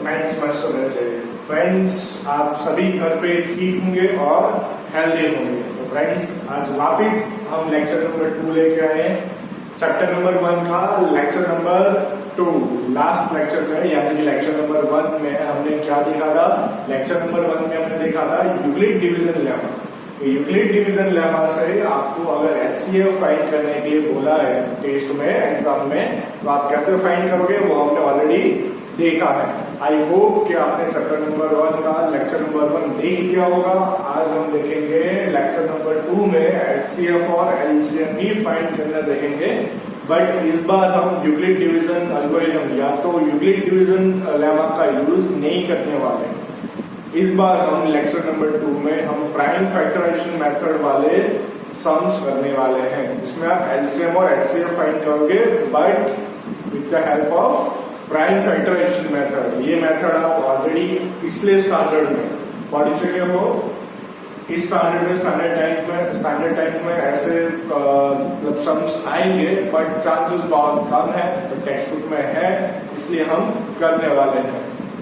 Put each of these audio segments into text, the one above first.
Maths मस्त होना चाहिए। फ्रेंड्स, आप सभी घर पे ठीक होंगे और हेल्दी होंगे। तो फ्रेंड्स, आज वापिस हम लेक्चर नंबर 2 लेके आए हैं। चैप्टर नंबर 1 का लेक्चर नंबर 2 लास्ट लेक्चर में, यानी कि लेक्चर नंबर 1 में हमने क्या देखा था? लेक्चर नंबर 1 में हमने देखा था यूक्लिड डिवीजन लेमा। तो यूक्लिड डिवीजन लेमा से आपको अगर एचसीएफ फाइंड करने के लिए बोला है टेस्ट में, एग्जाम में, तो आप कैसे फाइंड करोगे वो हमने ऑलरेडी देखा है। आई होप कि आपने चैप्टर नंबर 1 का लेक्चर नंबर 1 देख लिया होगा। आज हम देखेंगे लेक्चर नंबर 2 में एचसीएफ और एलसीएम ही फाइंड करना देखेंगे। बट इस बार हम यूक्लिड डिवीजन एल्गोरिथम या तो यूक्लिड डिवीजन लेमा का यूज नहीं करने वाले। इस बार हम लेक्चर नंबर 2 में हम प्राइम फैक्टराइजेशन मेथड वाले सम्स करने वाले हैं, जिसमें आप एलसीएम और एचसीएफ फाइंड करोगे, but with the help of prime factorisation method. ये मेथड आप ऑलरेडी पिछले स्टैंडर्ड में पढ़ चुके हो। इस स्टैंडर्ड में स्टैंडर्ड टाइप में ऐसे मतलब सम्स आएंगे, बट चांसेस बहुत कम है। तो टेक्स्ट बुक में है, इसलिए हम करने वाले हैं।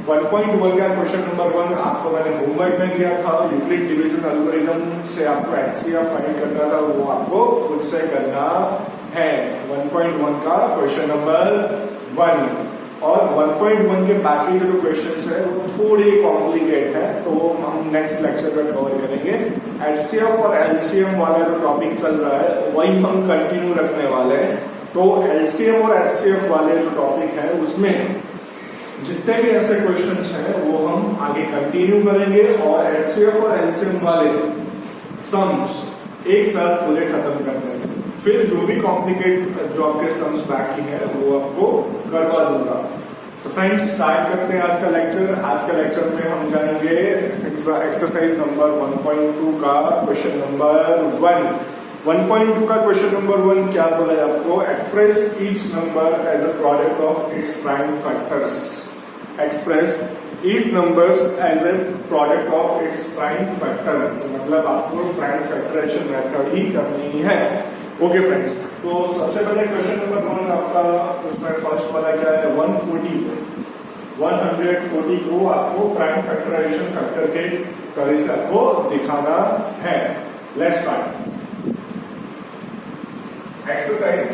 1.1 का क्वेश्चन नंबर 1 आपको मैंने होमवर्क में दिया था। यूक्लिड डिवीजन एल्गोरिथम से आपको एचसीएफ फाइंड करना था, वो आपको खुद से करना है। 1.1 का क्वेश्चन नंबर 1 और 1.1 के बाकी जो क्वेश्चंस है वो थोड़े कॉम्प्लिकेट है, तो हम नेक्स्ट लेक्चर में कवर करेंगे। एचसीएफ और एलसीएम वाला जो टॉपिक चल रहा है वही हम कंटिन्यू रखने वाले हैं। तो एलसीएम और एचसीएफ वाले जो टॉपिक है उसमें जितने भी ऐसे क्वेश्चंस हैं वो हम आगे कंटिन्यू करेंगे, और एचसीएफ और एलसीएम वाले सम्स एक साथ पूरे खत्म कर देंगे। फिर जो भी कॉम्प्लिकेट जो आपके सम्स बाकी है वो आपको करवा दूंगा। तो फ्रेंड्स, स्टार्ट करते हैं आज का लेक्चर। आज का लेक्चर में हम जानेंगे एक्सरसाइज नंबर 1.2 का क्वेश्चन नंबर 1। 1.2 का क्वेश्चन नंबर 1 क्या बोला है आपको? Express each number as a product of its prime factors. Express each numbers as a product of its prime factors, मतलब आपको प्राइम फैक्टराइजेशन मेथड ही करनी है। ओके फ्रेंड्स, तो सबसे पहले क्वेश्चन नंबर 1 आपका, उसमें फर्स्ट वाला क्या है? 140 को आपको प्राइम फैक्टराइजेशन फैक्टर के तरह से आपको दिखाना है। Let's start. Exercise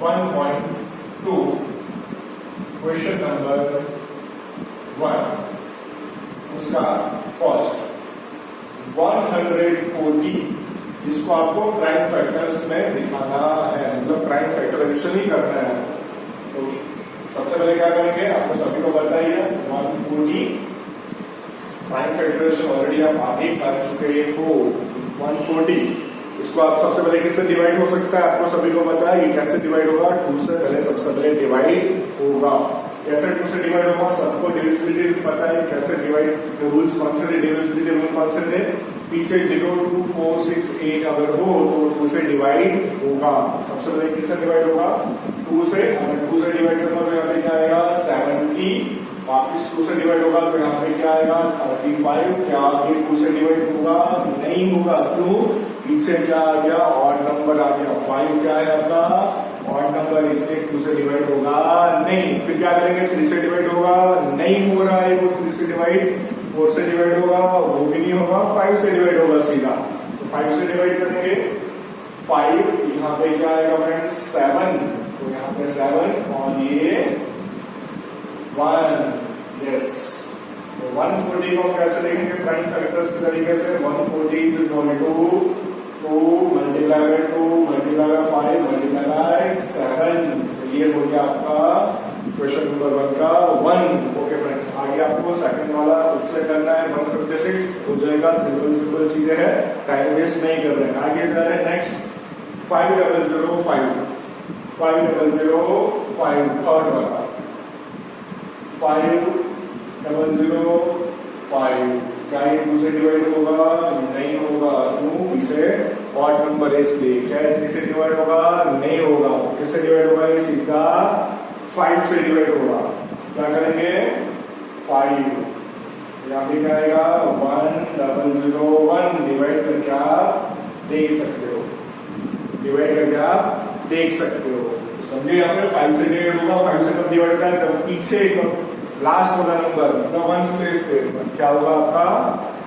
1.2 question number 1, उसका फर्स्ट 140, इसको आपको प्राइम फैक्टर्स में दिखाना है, मतलब प्राइम फैक्टराइजेशन ही करना है। तो सबसे पहले क्या करेंगे, आपको सभी को बताइए 140 प्राइम फैक्टराइजेशन ऑलरेडी आप आगे कर चुके हो। 140 इसको आप सबसे पहले किससे डिवाइड हो सकता है, आपको सभी को पता है। ये कैसे डिवाइड होगा? 2 से पहले सबसे पहले डिवाइड होगा। कैसे 2 से डिवाइड होगा? सबको डिविजिबिलिटी पता है, कैसे डिवाइड रूल्स कौन से थे, डिविजिबिलिटी रूल कौन से थे? पीछे 0, 2, 4, 6, 8 अगर हो तो 2 से डिवाइड होगा। सबसे पहले किससे डिवाइड होगा? 2 से। अगर 2 से डिवाइड करना तो यहाँ पे क्या आएगा? 70। वापिस 2 से डिवाइड होगा तो यहाँ पे क्या आएगा? 35। क्या ये 2 से डिवाइड होगा? नहीं होगा। क्यों? पीछे क्या आ गया? ऑड नंबर आ गया। 5 क्या है आपका? ऑड नंबर, इसलिए 2 से डिवाइड होगा नहीं। फिर क्या करेंगे? 3 से डिवाइड होगा? नहीं हो रहा है वो 3 से डिवाइड। 4 से डिवाइड होगा? वो भी नहीं होगा। 5 से डिवाइड होगा सीधा। तो 5 से डिवाइड करेंगे 5, यहाँ पे क्या आएगा फ्रेंड्स? 7। तो यहाँ पे 7 और ये 1। यस, तो 140 को हम कैसे लिखेंगे प्राइम फैक्टर्स के तरीके से? 140 is equal to 2 multiply by 2 multiply by 5 multiply by 7। ये हो गया आपका क्वेश्चन नंबर 1 का 1। ओके फ्रेंड्स, आगे आपको सेकंड वाला खुद से करना है। 156 हो जाएगा। सिंपल चीजें है, टाइम वेस्ट नहीं कर रहे हैं। आगे जा रहे हैं नेक्स्ट 5005 थर्ड वाला 5005 क्या ये 2 से डिवाइड होगा? नहीं होगा। क्यों? इसे ऑड नंबर है इसलिए। क्या 3 से डिवाइड होगा? नहीं होगा। किससे डिवाइड होगा? ये सीधा 5 से डिवाइड होगा। क्या करेंगे? 5, यहाँ पे क्या आएगा? 1001 डिवाइड करके आप देख सकते हो। डिवाइड करके आप देख सकते हो। समझे? यहाँ पे 5 से डिवाइड होगा। 5 से कब डिवाइड होता है? जब पीछे लास्ट वाला नंबर मतलब वंस प्लेस पे क्या होगा आपका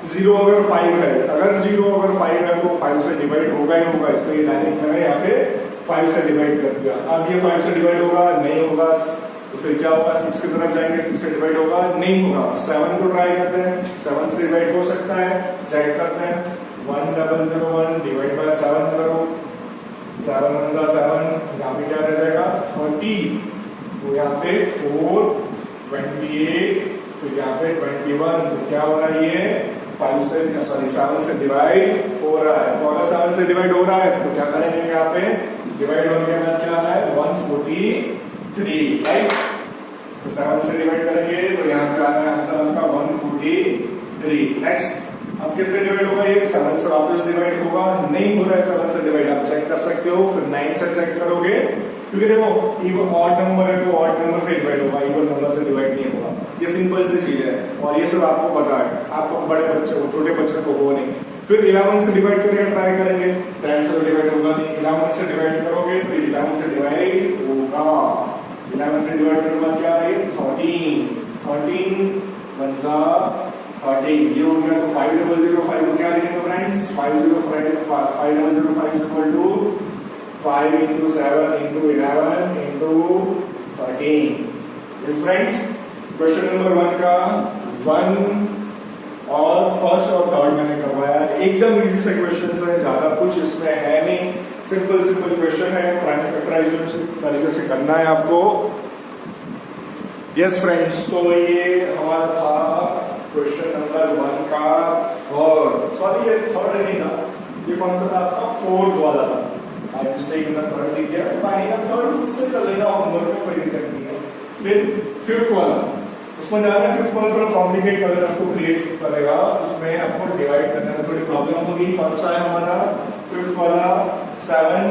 0 अगर 5 है, अगर 0 अगर 5 है तो 5 से डिवाइड होगा ही होगा, इसलिए डायरेक्ट मैंने यहाँ पे 5 से डिवाइड कर दिया। अब ये 5 से डिवाइड होगा नहीं होगा तो फिर क्या होगा 6 की तरफ जाएंगे, 6 से डिवाइड होगा नहीं होगा। 7 को ट्राई करते हैं, 7 से डिवाइड हो सकता है, चेक करते हैं 1001 डिवाइड बाय 7 करो, 7 1 जा 7, यहाँ पे क्या रह जाएगा 30, तो यहाँ पे 4 28, फिर यहाँ पे 21, तो क्या हो रहा है ये 5 से सॉरी 7 से डिवाइड हो रहा है। तो अगर 7 से डिवाइड हो रहा है तो क्या करेंगे यहाँ पे डिवाइड होने के बाद क्या है 143, राइट। तो 7 से डिवाइड करेंगे तो यहाँ पे आ रहा है आंसर आपका 143। नेक्स्ट अब किससे डिवाइड होगा ये 7 से वापस डिवाइड होगा नहीं हो रहा है 7 से डिवाइड, आप चेक कर सकते हो, फिर 9 से चेक करोगे क्योंकि देखो इवन ऑड नंबर है तो ऑड नंबर से डिवाइड होगा, इवन नंबर से डिवाइड नहीं होगा। ये सिंपल सी चीज है और ये सब आपको पता है, आपको बड़े बच्चे को छोटे बच्चे को हो नहीं। फिर 11 से डिवाइड करके ट्राई करेंगे, 10 से डिवाइड होगा नहीं, 11 से डिवाइड करोगे तो 11 से डिवाइड होगा, 11 से डिवाइड करने के बाद क्या है 13 1 जा 13, ये हो गया। तो 5005 को क्या लिखेंगे friends 5005 equal to 5 into 7 into 11 into 13। Yes friends, question number 1 का 1 और फर्स्ट और थर्ड मैंने करवाया, एकदम इजी से क्वेश्चन है, ज्यादा कुछ इसमें है नहीं, सिंपल क्वेश्चन है, प्राइम फैक्टराइजेशन तरीके से करना है आपको। यस फ्रेंड्स, तो ये हमारा था क्वेश्चन नंबर 1 का थर्ड, सॉरी ये थर्ड नहीं था, ये कौन सा था आपका फोर्थ वाला था, आई मिस्टेक में थर्ड लिख दिया, पाएगा थर्ड खुद से कर लेना होमवर्क में, कोई दिक्कत नहीं है। फिर फिफ्थ वाला, उसमें जाना फिफ्थ वाला थोड़ा कॉम्प्लिकेट अगर आपको क्रिएट करेगा, उसमें आपको डिवाइड करने में थोड़ी प्रॉब्लम होगी। कौन सा है हमारा फिफ्थ वाला 7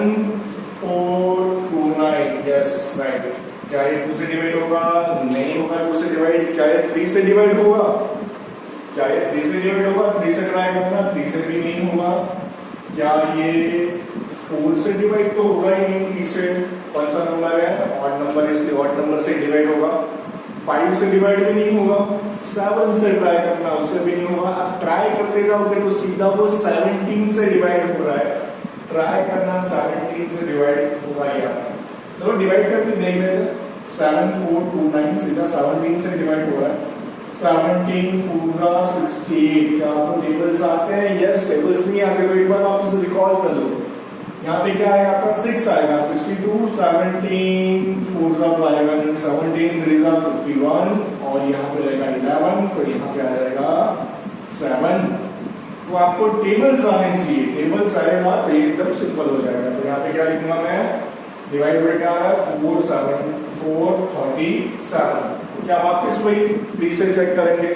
4 2 9, यस राइट। क्या ये 2 से डिवाइड होगा नहीं होगा, 2 से डिवाइड, क्या ये 3 से डिवाइड होगा, क्या ये 3 से डिवाइड होगा, 3 से ट्राई करना, 3 से भी नहीं होगा। क्या ये 4 से डिवाइड तो होगा ही नहीं, 3 से कौन सा नंबर है ऑड नंबर, इसलिए ऑड नंबर से डिवाइड होगा। 5 से डिवाइड भी नहीं होगा, 7 से ट्राई करना, उससे भी नहीं होगा। आप ट्राई करते जाओगे तो सीधा वो 17 से डिवाइड हो रहा है, ट्राई करना 17 से डिवाइड होगा ये आपका। चलो डिवाइड करके देख लेते हैं, 7 4 2 9 सीधा 17 से डिवाइड हो रहा है। 17 4 68, क्या आपको टेबल्स आते हैं? यस, टेबल्स नहीं आते तो एक बार वापस रिकॉल कर लो। यहाँ पे क्या आएगा आपका 6 आएगा, 62 17 4 आएगा नहीं, 17 3 51 और यहाँ पे रहेगा 11, तो यहाँ पे आ जाएगा 7। तो आपको टेबल्स आने चाहिए, टेबल्स आएगा तो एकदम सिंपल हो जाएगा। तो यहाँ पे क्या लिखूंगा मैं, डिवाइड बाय क्या आ रहा है 4 7 4 37। क्या वापस वही 3 से चेक करेंगे,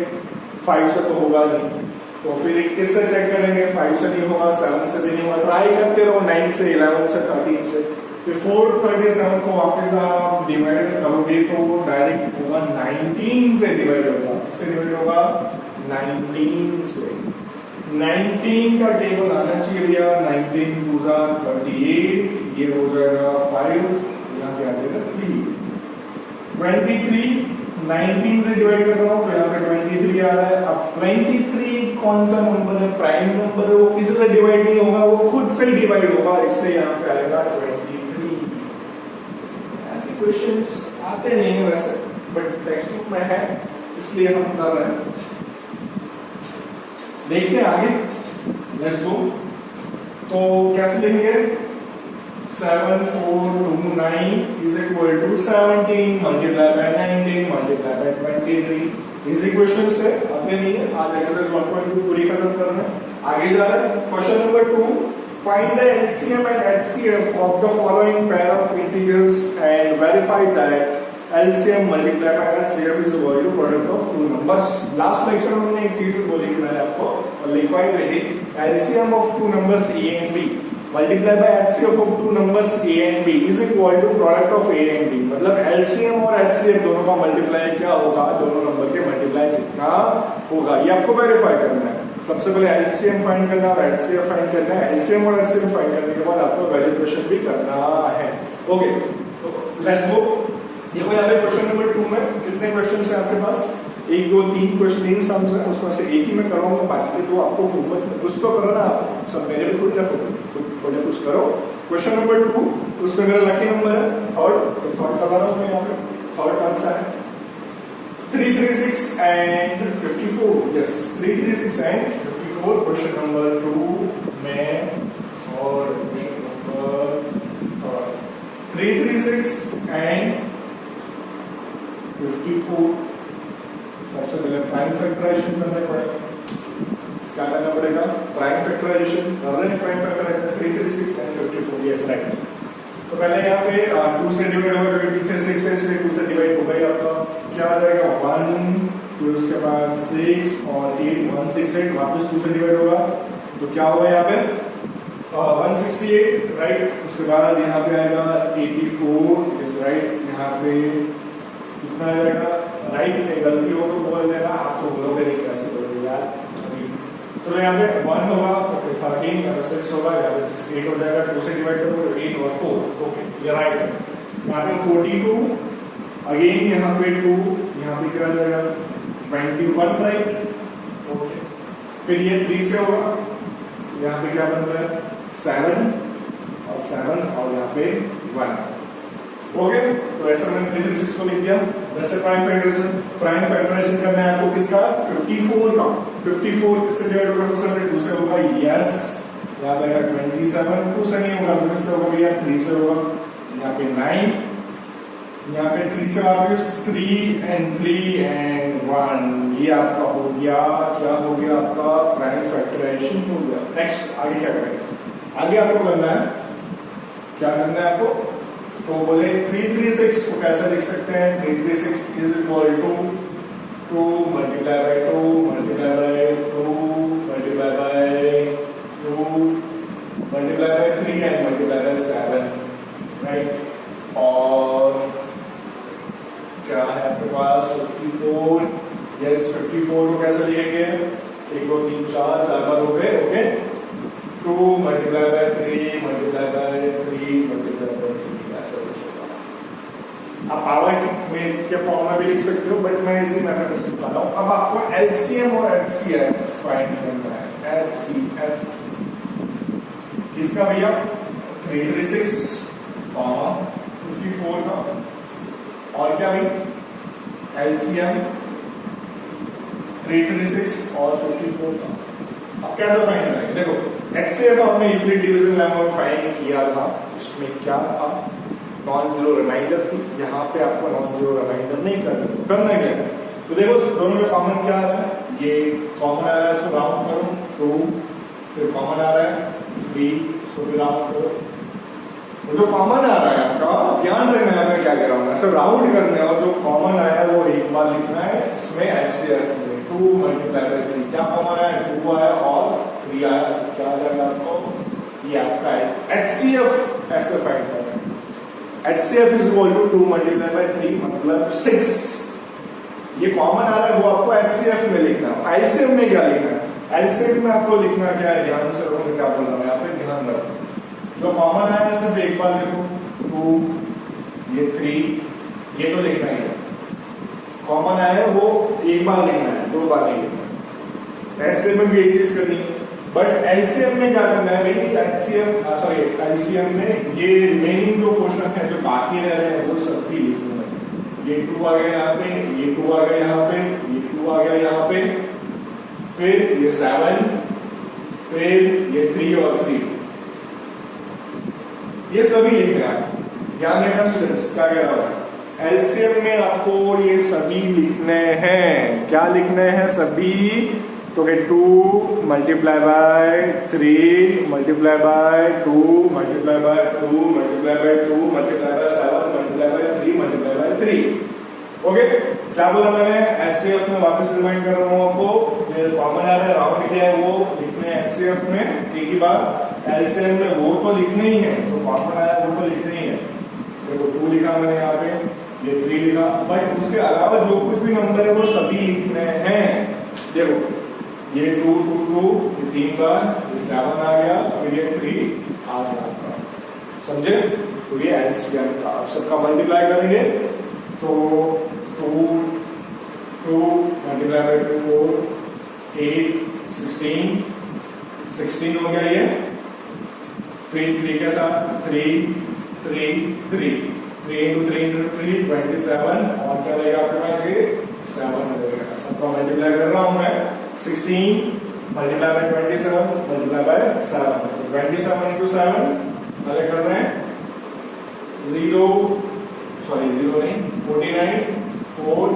5 से तो होगा नहीं, तो फिर 21 से चेक करेंगे, 5 से नहीं होगा, 7 से भी नहीं होगा, ट्राई करते रहो 9 से 11 से 13 से, फिर 437 को वापस आप डिवाइड करोगे तो डायरेक्ट होगा 19 से डिवाइड होगा। किससे डिवाइड होगा 19 से। 19 का टेबल आना चाहिए भैया, 19 2 38, ये हो जाएगा 5, यहाँ पे आ जाएगा 3। 23 19 से डिवाइड कर रहा हूँ तो यहाँ पे 23 आ रहा है। अब 23 कौन सा नंबर है, प्राइम नंबर है, वो किसी से डिवाइड नहीं होगा, वो खुद से ही डिवाइड होगा, इसलिए यहाँ पे आएगा 23। ऐसे क्वेश्चंस आते नहीं है वैसे, बट टेक्स्ट बुक में है इसलिए हम कर रहे हैं। देखते हैं आगे, लेट्स गो। तो कैसे लिखेंगे 7 4 2 9 is equal to 17 multiplied by 19 multiplied by 23। Easy question से अपने नहीं है, आज एक्सरसाइज 1.2 पूरी खत्म करना है। आगे जा रहे हैं question number 2, find the LCM and HCF of the following pair of integers and verify that LCM multiplied by HCF is equal to product of two numbers। Last lecture में हमने एक चीज बोली कि मैंने आपको और लिखवाई गई थी, LCM of two numbers A and B multiplied by HCF of two numbers A and B is equal to product of A and B। मतलब LCM और HCF दोनों का मल्टीप्लाई क्या होगा, दोनों नंबर के मल्टीप्लाई जितना होगा, ये आपको वेरीफाई करना है। सबसे पहले LCM फाइंड करना और HCF फाइंड करना है। LCM और HCF फाइंड करने के बाद आपको वेरिफिकेशन भी करना है। ओके, तो लेट्स गो। देखो यहाँ पे क्वेश्चन नंबर 2 में कितने क्वेश्चन है आपके पास? 1 2 3 क्वेश्चन, 3 सम्स है, उसमें से एक ही मैं करवाऊंगा, बाकी के दो आपको कुछ तो करो ना, आप सब मेरे भी खुद थोड़ा कुछ करो। क्वेश्चन नंबर 2, उसमें मेरा लकी नंबर है थर्ड करवा रहा हूँ मैं यहाँ पे। थर्ड कौन सा है? 336 and 54। Yes, 336 and 54 question number 2 में। और क्वेश्चन नंबर 336 एंड 54, सबसे पहले प्राइम फैक्टराइजेशन करना पड़ेगा। क्या करना पड़ेगा? प्राइम फैक्टराइजेशन कर रहे हैं। Prime factorisation 336 and 54, yes right. तो पहले यहाँ पे 2 से डिवाइड होगा, क्योंकि पीछे 6 है इसलिए 2 से डिवाइड होगा ही आपका। क्या आ जाएगा? 1, फिर उसके बाद 6 और 8, 168, वापस 2 से डिवाइड होगा, तो क्या होगा यहाँ पे? 168 राइट। उसके बाद यहाँ पे आएगा 84, यस राइट। यहाँ पे कितना आ जाएगा? राइट में गलती हो तो बोल देना, आप तो बोलोगे नहीं कैसे बोलोगे यार। चलो यहाँ पे 1 होगा, ओके 13, यहाँ पे 6 होगा, यहाँ पे 68 हो जाएगा, 2 से डिवाइड करो तो 8 और 4, ओके ये राइट है। यहाँ पे 42, अगेन यहाँ पे 2, यहाँ पे क्या आ जाएगा? 21 राइट, ओके। फिर ये 3 से होगा, यहाँ पे क्या बन रहा है? 7 और यहाँ पे 1, ओके। तो ऐसा मैंने 336 को लिख दिया। वैसे प्राइम फैक्टराइजेशन करना है आपको किसका? 54 का। 54 किससे डिवाइड होगा? सबसे पहले 2 से होगा, यस। यहाँ पे आएगा 27, 2 से नहीं होगा, 2 से होगा भैया, 3 से होगा। यहाँ पे 9, यहाँ पे 3 से वापस 3 एंड 1, ये आपका हो गया। क्या हो गया आपका? प्राइम फैक्टराइजेशन हो गया। नेक्स्ट आगे क्या करेंगे? आगे आपको करना है, क्या करना है आपको? तो बोले 336 को कैसे लिख सकते हैं? 336 is equal to 2 multiply by 2 multiply by 2 multiply by 2 multiply by 3 and multiply by 7 right. और क्या है आपके पास? 54, यस 54 को कैसे लिखेंगे? 1 2 3 4 बार हो गए, okay. 2 multiply by 3 multiply by 3 multiply by 3, ऐसा कुछ होगा। आप पावर में के फॉर्म में भी लिख सकते हो, बट मैं इसी मेथड से सिखा रहा हूँ। अब आपको एलसीएम और एचसीएफ फाइंड करना है। एचसीएफ किसका भैया? 336 54 का। और क्या भाई? एलसीएम 336 और 54 का। अब कैसे फाइंड करेंगे? देखो एचसीएफ आपने यूक्लिड डिवीजन लेमा में फाइंड किया था। इसमें क्या था? नॉन जीरो रिमाइंडर थी। यहाँ पे आपको नॉन जीरो रिमाइंडर नहीं करना क्या है? तो देखो दोनों में कॉमन क्या आ रहा है? ये कॉमन आ रहा है, इसको राउंड करो 2, फिर कॉमन आ रहा है 3, इसको भी राउंड करो। तो जो कॉमन आ रहा है आपका, ध्यान रखना है मैं क्या कह रहा हूँ, ऐसे राउंड करना है, और जो कॉमन आया वो एक बार लिखना है। इसमें एचसीएफ में 2 मल्टीप्लाई बाय 3, क्या कॉमन आया? 2 आया और 3 आया, क्या आ जाएगा आपको? ये आपका है एचसीएफ। ऐसे फाइंड करना है। HCF is equal to 2 multiply by 3 मतलब 6। ये कॉमन आ रहा है, वो आपको HCF में लिखना है। LCM में क्या लिखना है? LCM में आपको लिखना क्या है? ध्यान से रखो, क्या बोल रहा हूँ यहाँ पे, ध्यान रखो। जो कॉमन आया है सिर्फ एक बार लिखो, 2, ये 3, ये तो लिखना ही है। कॉमन आया है वो एक बार लिखना है, 2 बार नहीं लिखना है। HCM में भी एक चीज करनी है, बट एलसीएम में क्या करना है भाई? एलसीएम में ये रिमेनिंग जो क्वेश्चन है जो बाकी रह रहे हैं वो सब भी लिखना है। ये 2 आ गया यहाँ पे, ये 2 आ गया यहाँ पे, ये 2 आ गया यहाँ पे, फिर ये 7, फिर ये 3 और 3, ये सभी लिखना है। ध्यान रखना स्टूडेंट्स, क्या कह रहा है? एलसीएम में आपको ये सभी लिखने हैं। क्या लिखने हैं? सभी। तो 2 multiply by 3 multiply by 2 multiply by 2 multiply by 2 multiply by 7 multiply by 3 multiply by 3। Okay, क्या बोला मैंने? एचसीएफ में वापस रिमाइंड कर रहा हूँ आपको, जो कॉमन आ रहा है राउंड किया है वो लिखने हैं एचसीएफ में एक ही बार। एलसीएम में वो तो लिखने ही है, जो कॉमन आया वो तो लिखने ही है। देखो 2 लिखा मैंने यहाँ पे, ये 3 लिखा, बट उसके अलावा जो कुछ भी नंबर है वो सभी लिखने हैं। देखो ये 2 2 2, ये 3 बार, ये 7 आ गया, फिर ये 3 आ गया आपका, समझे? तो ये एलसीएम था। आप सबका मल्टीप्लाई करेंगे तो 2 मल्टीप्लाई बाय 2 4 8 16 हो गया ये। फिर 3 के साथ 3 3 3 3 into 3 into 3 27 और क्या रहेगा आपके पास ये 7 रहेगा। सबको मल्टीप्लाई कर रहा हूं मैं 16 multiply by 27 multiply by 7 27 into 7 अलग कर रहे हैं 0 नहीं 49 4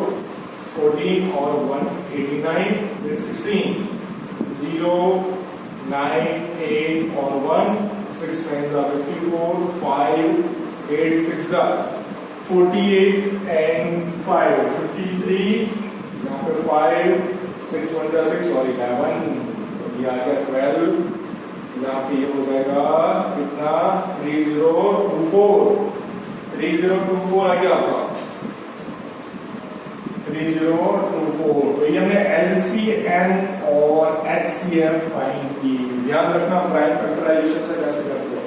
14 और 1 89 फिर 16 0 9 8 और 1 6 9 54 5 8 6 48 and 5 53 यहाँ पे 5 6 1 6 और 11 तो ये आ गया 12 यहाँ पे ये हो जाएगा कितना 3024 आ गया आपका 3024। तो ये हमने LCM और HCF फाइंड की। ध्यान रखना प्राइम फैक्टराइजेशन से कैसे करते हैं।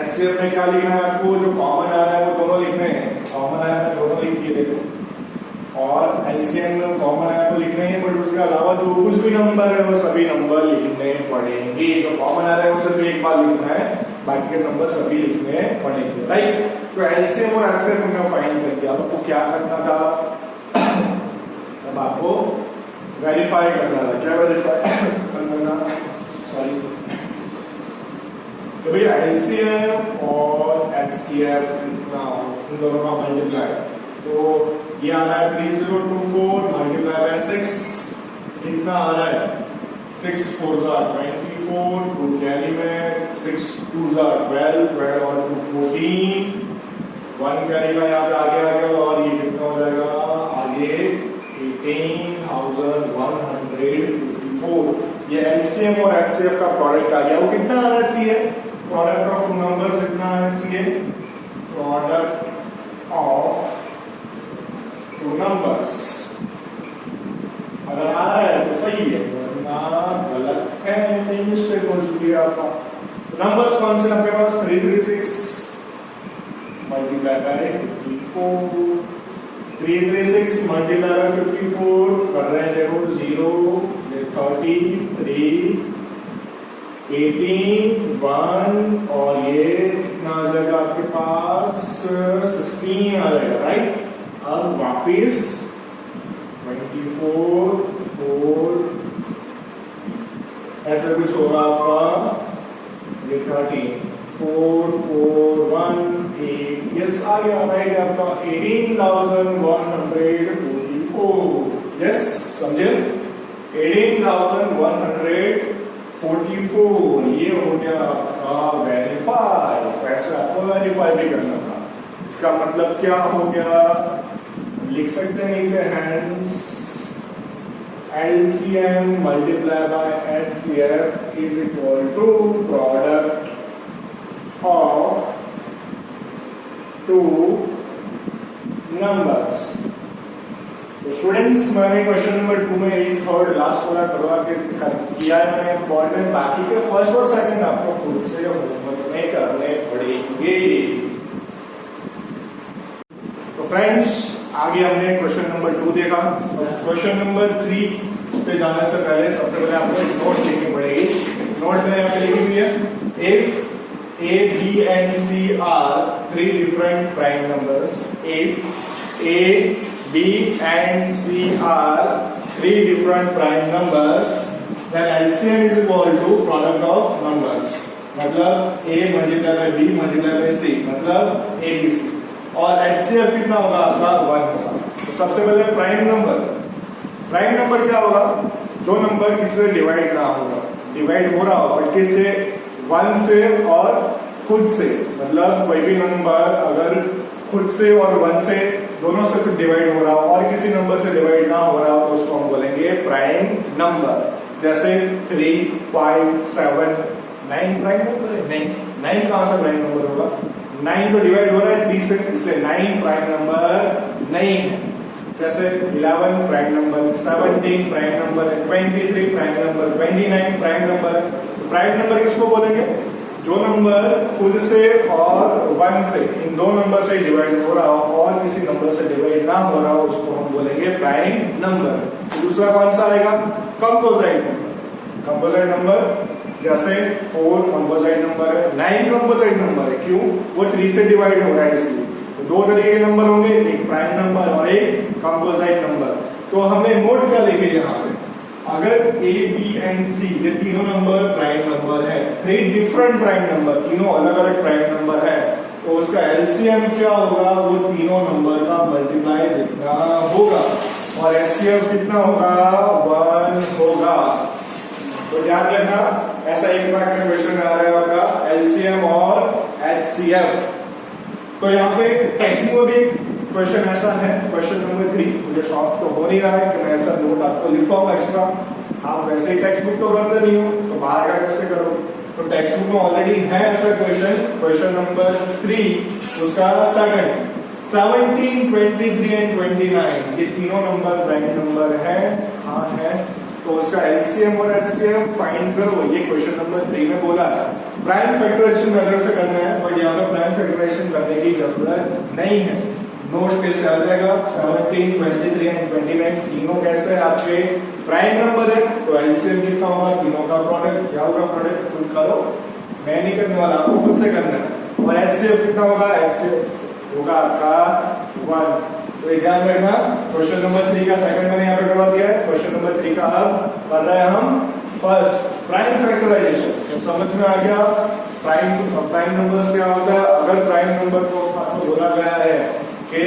HCF में क्या लिखना है आपको, जो कॉमन आ रहा है वो दोनों लिखने हैं, कॉमन आया है दोनों लिख दिए देखो। और LCM में कॉमन आया तो लिखने हैं, बट उसके अलावा जो कुछ भी नंबर है वो सभी नंबर लिखने पड़ेंगे। जो कॉमन आ रहा है वो सिर्फ एक बार लिखना है, बाकी के नंबर सभी लिखने पड़ेंगे, राइट। तो LCM और HCF हमने फाइंड कर दिया। आपको क्या करना था, अब आपको वेरीफाई करना था। क्या वेरीफाई करना था, सॉरी, तो भैया LCM और HCF कितना इन दोनों का मल्टीप्लाई, तो ये आ रहा है 3024 मल्टीप्लाई बाय 6 कितना आ रहा है 6 4 24 टू कैरी में 6 2 12 12 और 2 14 1 कैरी में यहाँ पे आगे आ गया और ये कितना हो जाएगा आगे 18,154। ये LCM और HCF का प्रोडक्ट आ गया। वो कितना आना चाहिए, प्रोडक्ट ऑफ टू नंबर्स कितना आना चाहिए, प्रोडक्ट ऑफ टू नंबर्स अगर आ रहा है तो सही है, वरना गलत है, कहीं मिस्टेक हो चुकी है आपका। नंबर्स कौन से आपके पास 336 मल्टीप्लाई बाय 54 336 मल्टीप्लाई बाय 54 कर रहे हैं देखो 0 33 18 1 और ये कितना आ जाएगा आपके पास 16 आ जाएगा, राइट। अब वापिस 24 4 ऐसा कुछ होगा आपका, ये 13 4 4 1 8 यस आ गया, राइट। आपका 18,144 यस, समझे 18,144 ये हो गया आपका वेरीफाई। वैसे आपको वेरीफाई भी करना था। इसका मतलब क्या हो गया, लिख सकते हैं नीचे hands LCM multiply by HCF is equal to product of two numbers. तो स्टूडेंट्स मैंने क्वेश्चन नंबर 2 में एक थर्ड लास्ट वाला करवा के किया है मैंने बोर्ड में, बाकी के फर्स्ट और सेकंड आपको खुद से होमवर्क में करने पड़ेंगे। तो फ्रेंड्स आगे हमने क्वेश्चन नंबर 2 देखा। क्वेश्चन नंबर 3 पे जाने से पहले सबसे पहले आपको नोट लिखनी पड़ेगी। नोट में यहाँ पे लिखी हुई है, if A, B and C are three different prime numbers. If A, B and C are three different prime numbers, then LCM is equal to product of numbers. मतलब A multiplied by B multiplied by C, मतलब ABC। और HCF कितना होगा आपका 1 होगा। तो सबसे पहले प्राइम नंबर क्या होगा, जो नंबर किससे डिवाइड ना होगा, डिवाइड हो रहा होगा किससे 1 से और खुद से, मतलब कोई भी नंबर अगर खुद से और 1 से दोनों से डिवाइड हो रहा हो और किसी नंबर से डिवाइड ना हो रहा हो तो उसको हम बोलेंगे प्राइम नंबर। जैसे 3 5 7 9 प्राइम नंबर है, नहीं 9 कहां से प्राइम नंबर होगा, 9 तो डिवाइड हो रहा है 3 से, इसलिए 9 प्राइम नंबर नहीं है। जैसे 11 prime number, 17 prime number, 23 prime number, 29 prime number. तो प्राइम नंबर किसको बोलेंगे, जो नंबर खुद से और 1 से, इन दो नंबर से डिवाइड हो रहा हो और किसी नंबर से डिवाइड ना हो रहा हो, उसको हम बोलेंगे प्राइम नंबर। दूसरा कौन सा आएगा? Composite number. कंपोजिट नंबर जैसे 4 कंपोजिट नंबर है, 9 कंपोजिट नंबर है। क्यों? वो 3 से डिवाइड हो रहा है इसलिए। तो दो तरीके के नंबर होंगे, एक प्राइम नंबर और एक कंपोजिट नंबर। तो हमने नोट क्या लिखे यहाँ पे? अगर A, B एंड C ये तीनों नंबर प्राइम नंबर है, 3 डिफरेंट प्राइम नंबर, तीनों अलग अलग प्राइम नंबर है, तो उसका एलसीएम क्या होगा? वो तीनों नंबर का मल्टीप्लाई जितना होगा और एचसीएफ कितना होगा? 1 होगा। तो ध्यान रखना, ऐसा एक मार्क में क्वेश्चन आ रहा है आपका एलसीएम और एचसीएफ। तो यहाँ पे टेक्स्ट में भी क्वेश्चन ऐसा है, क्वेश्चन नंबर 3। मुझे शौक तो हो नहीं रहा है कि मैं ऐसा नोट आपको लिखवाऊंगा एक्स्ट्रा। आप वैसे ही टेक्स्ट बुक तो करते नहीं हो, तो बाहर का कैसे करो? तो टेक्स्ट बुक में ऑलरेडी है ऐसा क्वेश्चन, क्वेश्चन नंबर 3 उसका सेकंड। 17, 23 एंड 29 ये तीनों नंबर प्राइम नंबर है। हाँ है। तो उसका एलसीएम और एचसीएम फाइंड करो, ये क्वेश्चन नंबर 3 में बोला है। प्राइम फैक्टराइजेशन मेथड से करना है, बट यहाँ पे प्राइम फैक्टराइजेशन करने की जरूरत नहीं है। नोट कैसे आ जाएगा? 17, 23 एंड 29 तीनों कैसे आपके प्राइम नंबर है, तो एलसीएम कितना होगा? तीनों का प्रोडक्ट। क्या होगा प्रोडक्ट? खुद करो, मैं नहीं करने वाला, आपको खुद से करना है। और एचसीएफ कितना होगा? एचसीएफ होगा आपका 1। तो ध्यान रखना, क्वेश्चन नंबर 3 का सेकंड मैंने यहाँ पे करवा दिया है। क्वेश्चन नंबर 3 का अब कर रहे हैं हम फर्स्ट, प्राइम फैक्टराइजेशन। तो समझ में आ गया प्राइम नंबर्स क्या होता है? अगर प्राइम नंबर को आपको बोला गया है कि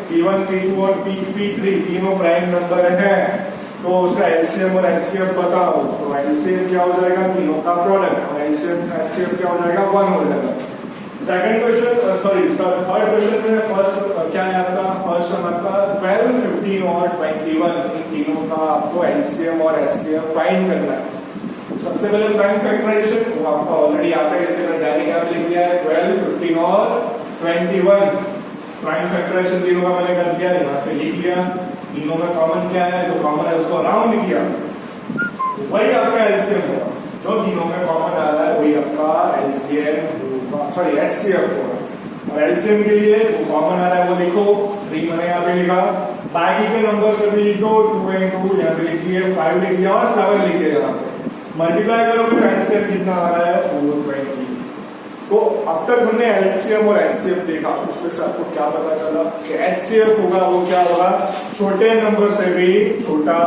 P1, P2 और P3 तीनों प्राइम नंबर हैं, तो उसका एलसीएम और एचसीएफ बताओ। तो एलसीएम क्या हो जाएगा? तीनों का प्रोडक्ट। और एलसीएम एचसीएफ क्या हो जाएगा? 1 हो जाएगा। Second question, sorry third question में फर्स्ट क्या है आपका? फर्स्ट आपका 12, 15 और 21 इन तीनों का आपको एलसीएम और एचसीएफ फाइंड करना है। सबसे पहले प्राइम फैक्टराइजेशन वो आपका ऑलरेडी आता है, इसके अंदर डायरेक्ट क्या लिख दिया है? 12, 15 और 21 प्राइम फैक्टराइजेशन तीनों का मैंने कर दिया, यहाँ पे लिख लिया। तीनों में कॉमन क्या है? जो कॉमन है उसको राउंड किया, वही आपका एलसीएम होगा। जो तीनों में कॉमन आ रहा है वही आपका एलसीएम होगा, सॉरी एचसीएफ होगा। और एलसीएम के लिए वो कॉमन आ रहा है वो लिखो, 3 मैंने यहाँ पे लिखा। बाकी के नंबर से भी लिखो, 2 एंड 2 यहाँ पे लिख दिए, 5 लिख दिया और 7 लिख दिया। यहाँ पे मल्टीप्लाई करोगे तो एलसीएम कितना आ रहा है? 420। तो अब तक हमने एलसीएम और एचसीएफ देखा, उसमें से आपको क्या पता चला कि एचसीएफ होगा वो क्या होगा? छोटे नंबर से भी छोटा